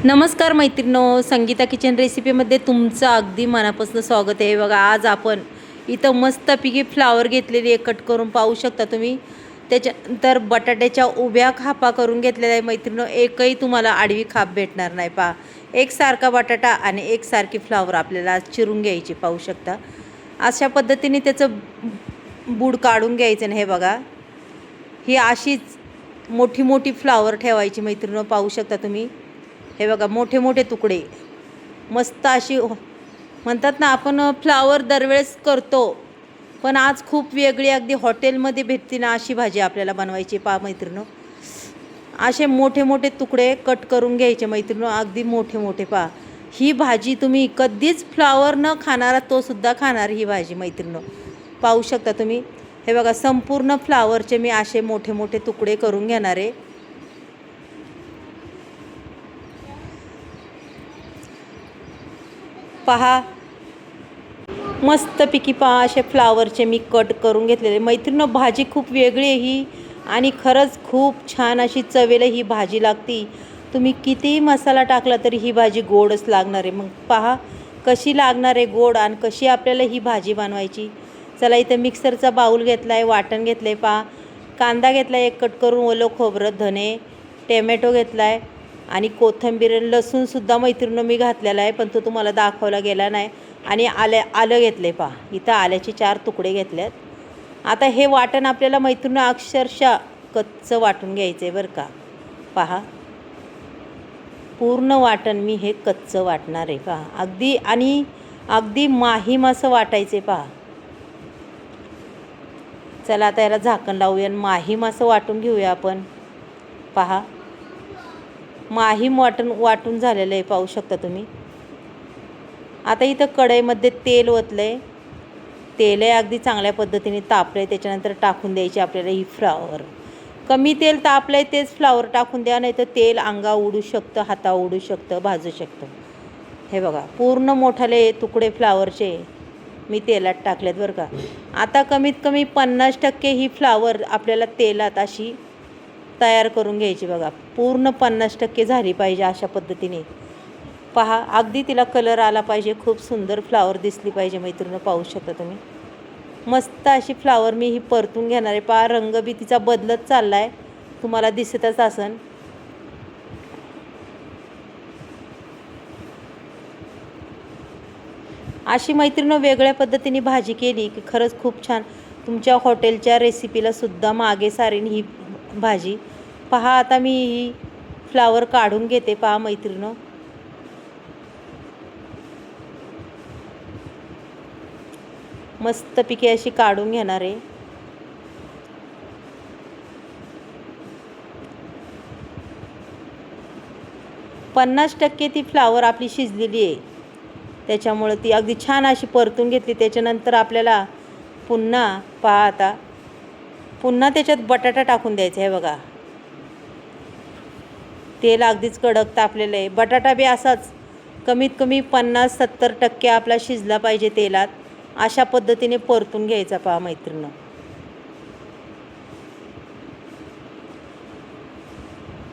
नमस्कार मैत्रिणो, संगीता किचन रेसिपीमध्ये तुमचं अगदी मनापासून स्वागत आहे. बघा, आज आपण इथं मस्तपैकी फ्लावर घेतलेली आहे, कट करून पाहू शकता तुम्ही. त्याच्यानंतर बटाट्याच्या उभ्या खापा करून घेतलेल्या आहे मैत्रिणो. एकही तुम्हाला आडवी खाप भेटणार नाही. पहा, एकसारखा बटाटा आणि एकसारखी फ्लावर आपल्याला चिरून घ्यायची, पाहू शकता. अशा पद्धतीने त्याचं बूड काढून घ्यायचं. हे बघा, ही अशीच मोठी मोठी फ्लावर ठेवायची मैत्रिणो, पाहू शकता तुम्ही. हे बघा, मोठे मोठे तुकडे मस्त अशी म्हणतात ना, आपण फ्लावर दरवेळेस करतो, पण आज खूप वेगळी अगदी हॉटेलमध्ये भेटते ना अशी भाजी आपल्याला बनवायची. पहा मैत्रिणो, असे मोठे मोठे तुकडे कट करून घ्यायचे मैत्रिणो, अगदी मोठे मोठे. पहा, ही भाजी तुम्ही कधीच फ्लावर न खाणारा तो सुद्धा खाणार ही भाजी मैत्रिणो, पाहू शकता तुम्ही. हे बघा, संपूर्ण फ्लावरचे मी असे मोठे मोठे तुकडे करून घेणार आहे. पहा, मस्तपैकी पहा, असे फ्लावरचे मी कट करून घेतलेले मैत्रिणो. भाजी खूप वेगळी आहे ही, आणि खरंच खूप छान अशी चवेला ही भाजी लागती. तुम्ही कितीही मसाला टाकला तरी ही भाजी गोडच लागणार आहे. मग पहा कशी लागणार आहे गोड, आणि कशी आपल्याला ही भाजी बनवायची. चला, इथं मिक्सरचा बाऊल घेतला आहे, वाटण घेतलं आहे. पहा, कांदा घेतला आहे एक कट करून, ओलं खोबरं, धने, टॅमॅटो घेतला आहे, आणि कोथिंबीर, लसूणसुद्धा मैत्रिणीनं मी घातलेला आहे, पण तो तुम्हाला दाखवला गेला नाही. आणि आलं घेतलं आहे. पहा, इथं आल्याचे 4 तुकडे घेतलेत. आता हे वाटण आपल्याला मैत्रिणीनं अक्षरशः कच्चं वाटून घ्यायचं आहे बरं का. पहा, पूर्ण वाटण मी हे कच्चं वाटणार आहे. पहा, अगदी आणि अगदी माहीम असं वाटायचं आहे. पहा, चला आता याला झाकण लावूया आणि माहीम असं वाटून घेऊया आपण. पहा, माहीम वाटून झालेलं आहे, पाहू शकता तुम्ही. आता इथं कढईमध्ये तेल ओतलं आहे. तेल आहे अगदी चांगल्या पद्धतीने तापलं आहे. त्याच्यानंतर टाकून द्यायची आपल्याला ही फ्लावर. कमी तेल तापलं आहे तेच फ्लावर टाकून द्या, नाही तर तेल अंगा उडू शकतं, हाता उडू शकतं, भाजू शकतं. हे बघा, पूर्ण मोठाले तुकडे फ्लावरचे मी तेलात टाकलेत बरं का. आता कमीत कमी 50% ही फ्लावर आपल्याला तेलात अशी तयार करून घ्यायची. बघा, पूर्ण 50% झाली पाहिजे अशा पद्धतीने. पहा, अगदी तिला कलर आला पाहिजे, खूप सुंदर फ्लावर दिसली पाहिजे मैत्रिणी, पाहू शकता तुम्ही. मस्त अशी फ्लावर मी ही परतून घेणार आहे. पहा, रंग बी तिचा बदलत चालला आहे, तुम्हाला दिसतच असन. अशी मैत्रिणी वेगळ्या पद्धतीने भाजी केली की खरंच खूप छान. तुमच्या हॉटेलच्या रेसिपीला सुद्धा मागे सारेन ही भाजी. पहा, आता मी ही फ्लावर काढून घेते. पहा मैत्रिणो, मस्तपैकी अशी काढून घेणार आहे. पन्नास टक्के ती फ्लावर आपली शिजलेली आहे, त्याच्यामुळे ती अगदी छान अशी परतून घेतली. त्याच्यानंतर आपल्याला पुन्हा पहा, आता पुन्हा त्याच्यात बटाटा टाकून द्यायचा. आहे बघा, तेल अगदीच कडक तापलेलं आहे. बटाटा बी असाच कमीत कमी 50-70% आपला शिजला पाहिजे तेलात, अशा पद्धतीने परतून घ्यायचा. पहा मैत्रिणी,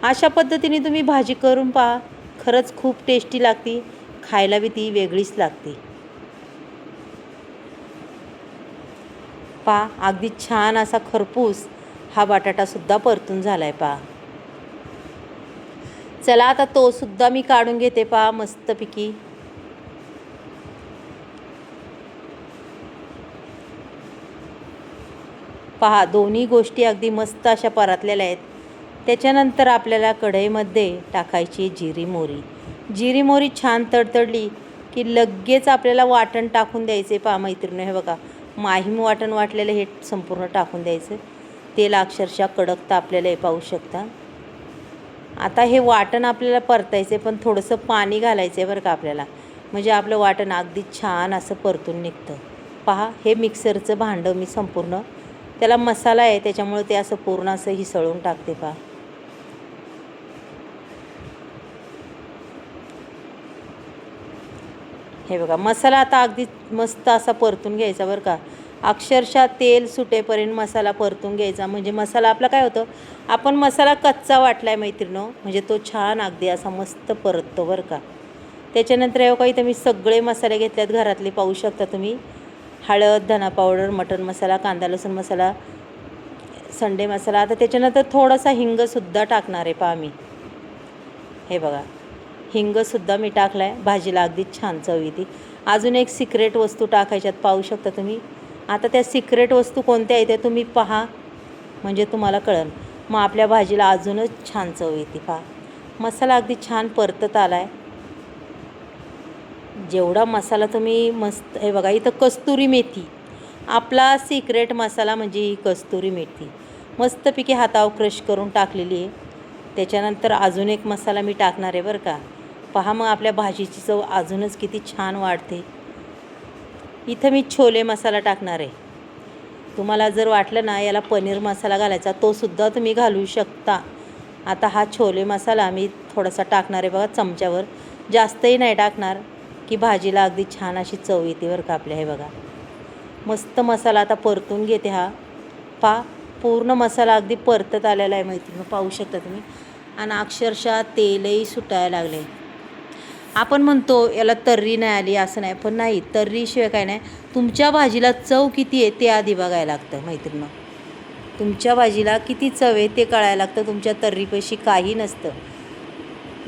अशा पद्धतीने तुम्ही भाजी करून पहा, खरंच खूप टेस्टी लागते. खायला बी ती वेगळीच लागते. पहा, अगदी छान असा खरपूस हा बटाटासुद्धा परतून झाला आहे. पहा, चला आता तो सुद्धा मी काढून घेते. पहा, मस्तपैकी. पहा, दोन्ही गोष्टी अगदी मस्त अशा परतलेल्या आहेत. त्याच्यानंतर आपल्याला कढईमध्ये टाकायची जिरी मोहरी. जिरी मोहरी छान तडतडली की लगेच आपल्याला वाटण टाकून द्यायचे. पहा मैत्रिणी, हे बघा, माहीम वाटण वाटलेलं हे संपूर्ण टाकून द्यायचं. तेल अक्षरशः कडक तापलेलं आहे, पाहू शकता. आता हे वाटण आपल्याला परतायचं आहे, पण थोडंसं पाणी घालायचं आहे बरं का आपल्याला, म्हणजे आपलं वाटण अगदी छान असं परतून निघतं. पहा, हे मिक्सरचं भांडं मी संपूर्ण, त्याला मसाला आहे त्याच्यामुळे ते असं पूर्ण असं हिसळून टाकते. पहा, हे बघा, मसाला आता अगदी मस्त असा परतून घ्यायचा बरं का. अक्षरशः तेल सुटेपर्यंत मसाला परतून घ्यायचा. म्हणजे मसाला आपला काय होतं, आपण मसाला कच्चा वाटला आहे मैत्रिणीनो, म्हणजे तो छान अगदी असा मस्त परततो बरं का. त्याच्यानंतर हे काही तुम्ही सगळे मसाले घेतल्यात घरातले, पाहू शकता तुम्ही. हळद, धना पावडर, मटण मसाला, कांदा लसूण मसाला, संडे मसाला. आता त्याच्यानंतर थोडासा हिंगसुद्धा टाकणार आहे पहा मी. हे बघा, हिंगसुद्धा मी टाकला आहे, भाजीला अगदी छान चव येते. अजून एक सिक्रेट वस्तू टाकायच्यात, पाहू शकता तुम्ही. आता त्या सिक्रेट वस्तू कोणत्या आहेत त्या तुम्ही पहा, म्हणजे तुम्हाला कळेल. मग आपल्या भाजीला अजूनच छान चव येते. पहा, मसाला अगदी छान परतत आला आहे. जेवढा मसाला तुम्ही मस्त, हे बघा इथं कस्तुरी मेथी, आपला सिक्रेट मसाला म्हणजे ही कस्तुरी मेथी मस्तपैकी हातावर क्रश करून टाकलेली आहे. त्याच्यानंतर अजून एक मसाला मी टाकणार आहे बरं का. पहा, मग आपल्या भाजीची चव अजूनच किती छान वाढते. इथं मी छोले मसाला टाकणार आहे. तुम्हाला जर वाटलं ना याला पनीर मसाला घालायचा, तो सुद्धा तुम्ही घालू शकता. आता हा छोले मसाला मी थोडासा टाकणार आहे बघा, चमच्यावर, जास्तही नाही टाकणार, की भाजीला अगदी छान अशी चव येते बरं का आपल्या. हे बघा, मस्त मसाला आता परतून घेते. हा पहा, पूर्ण मसाला अगदी परतत आलेला आहे मैत्रिणी, पाहू शकता तुम्ही. आणि अक्षरशः तेलही सुटायला लागले. आपण म्हणतो याला तर्री नाही आली, असं नाही, पण नाही, तर्रीशिवाय काय नाही. तुमच्या भाजीला चव किती आहे ते आधी बघायला लागतं मैत्रिणी. तुमच्या भाजीला किती चव आहे ते कळायला लागतं, तुमच्या तर्रीपाशी काही नसतं.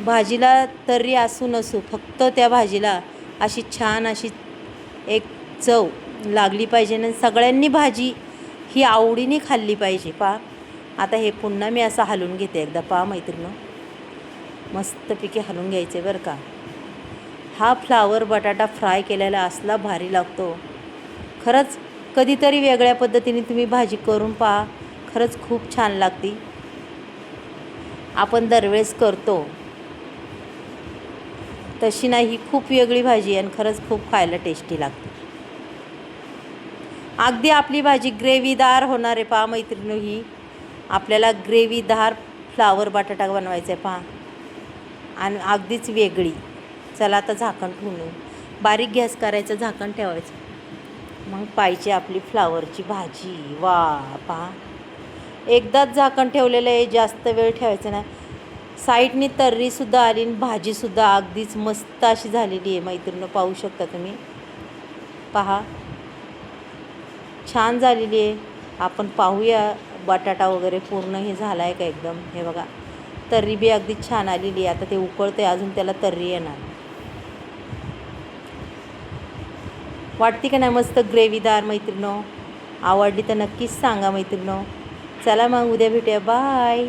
भाजीला तर्री असू नसू, फक्त त्या भाजीला अशी छान अशी एक चव लागली पाहिजे आणि सगळ्यांनी भाजी ही आवडीने खाल्ली पाहिजे. पहा, आता हे पुन्हा मी असं हलवून घेते एकदा. पहा मैत्रिणी, मस्तपैकी हलवून घ्यायचे बरं का. हा फ्लावर बटाटा फ्राय केलेला असला भारी लागतो खरंच. कधीतरी वेगळ्या पद्धतीने तुम्ही भाजी करून पहा, खरंच खूप छान लागते. आपण दरवेळेस करतो तशी नाही, ही खूप वेगळी भाजी आहे आणि खरंच खूप खायला टेस्टी लागते. अगदी आपली भाजी ग्रेव्हीदार होणार आहे. पहा मैत्रिणी, ही आपल्याला ग्रेव्हीदार फ्लावर बटाटा बनवायचा आहे पहा, आणि अगदीच वेगळी. चला आता झाकण ठेवून बारीक गॅस करायचं, झाकण ठेवायचं, मग पाहिजे आपली फ्लावरची भाजी. वा, पहा, एकदाच झाकण ठेवलेलं आहे, जास्त वेळ ठेवायचं नाही. साईडनी तर्रीसुद्धा आली आणि भाजीसुद्धा अगदीच मस्त अशी झालेली आहे मैत्रिणी, पाहू शकता तुम्ही. पहा, छान झालेली आहे. आपण पाहूया बटाटा वगैरे पूर्ण हे झाला आहे का एकदम. हे बघा, तर्री बी अगदी छान आलेली आहे. आता ते उकळते, अजून त्याला तर्री येणार. वाटते का नाही मस्त ग्रेव्हीदार मैत्रिणो. आवडली तर नक्कीच सांगा मैत्रिणो. चला मग उद्या भेटूया, बाय.